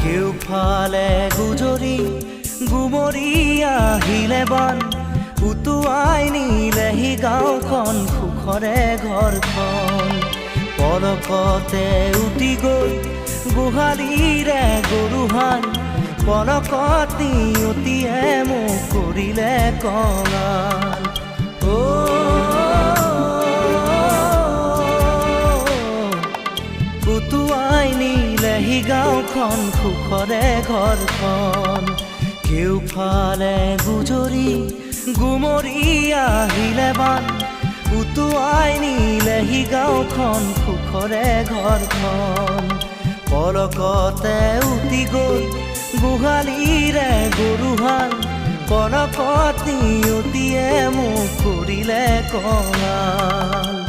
কেউফালে গুজৰি গুমৰি আহিলে বান উটুৱাই নিলেহি গাঁওখন সুখৰে ঘৰখন পলকতে উটি গৈ গোহালিৰে গৰুহাল পলকত নিয়তিয়ে মোক কৰিলে কঙাল উটুৱাই নিলেহি গাঁওখন সুখৰে ঘৰখন কেউফালে গুজৰি গুমৰি আহিলে বান উটুৱাই নিলেহি গাঁওখন সুখৰে ঘৰখন পলকতে উটি গৈ গোহালিৰে গৰুহাল পলকত নিয়তিয়ে মোক কৰিলে কঙাল